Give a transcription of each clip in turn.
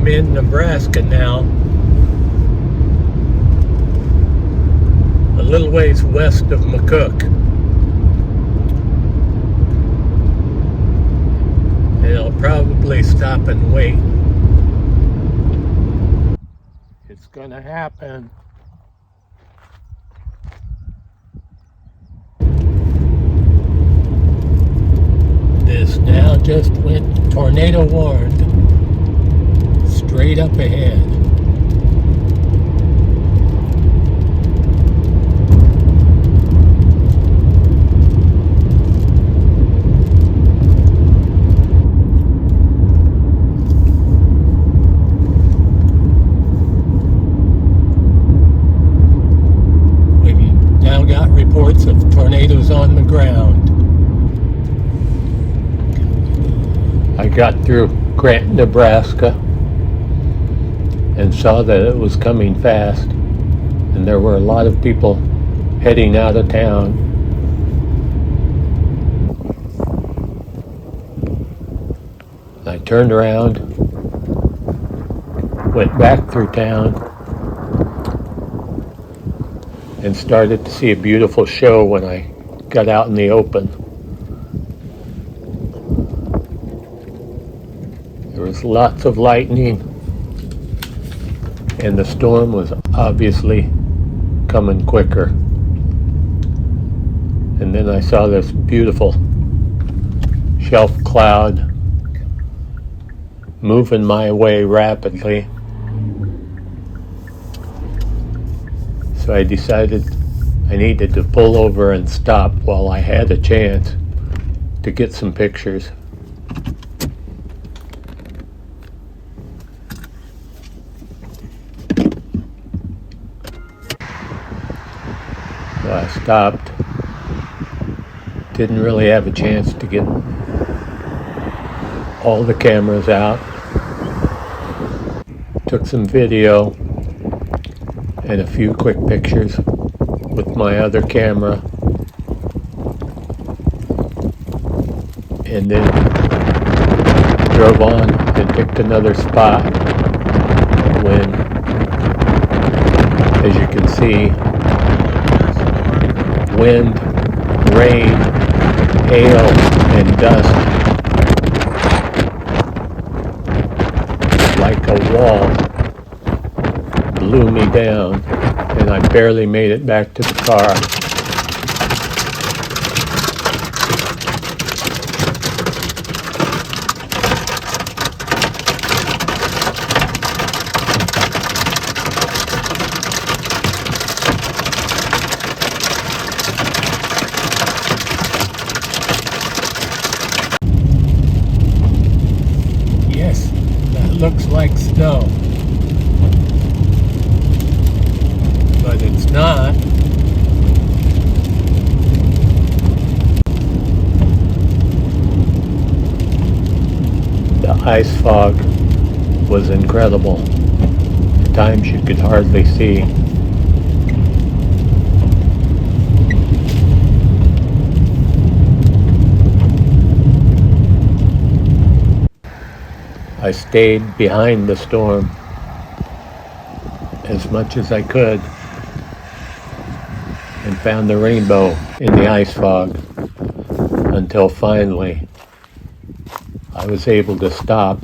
I'm in Nebraska now, a little ways west of McCook. And I'll probably stop and wait. It's gonna happen. This now just went tornado warned, straight up ahead. We've now got reports of tornadoes on the ground. I got through Grant, Nebraska, and saw that it was coming fast, and there were a lot of people heading out of town. I turned around, went back through town, and started to see a beautiful show when I got out in the open. There was lots of lightning, and the storm was obviously coming quicker. And then I saw this beautiful shelf cloud moving my way rapidly. So I decided I needed to pull over and stop while I had a chance to get some pictures. So I stopped. Didn't really have a chance to get all the cameras out. Took some video and a few quick pictures with my other camera. And then drove on and picked another spot when, as you can see, wind, rain, hail, and dust like a wall blew me down, and I barely made it back to the car. Yes, that looks like snow. But it's not. The ice fog was incredible. At times you could hardly see. I stayed behind the storm as much as I could and found the rainbow in the ice fog until finally I was able to stop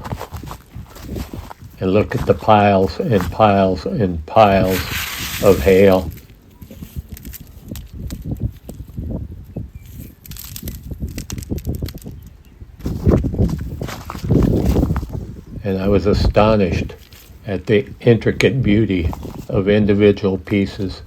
and look at the piles and piles and piles of hail. And I was astonished at the intricate beauty of individual pieces.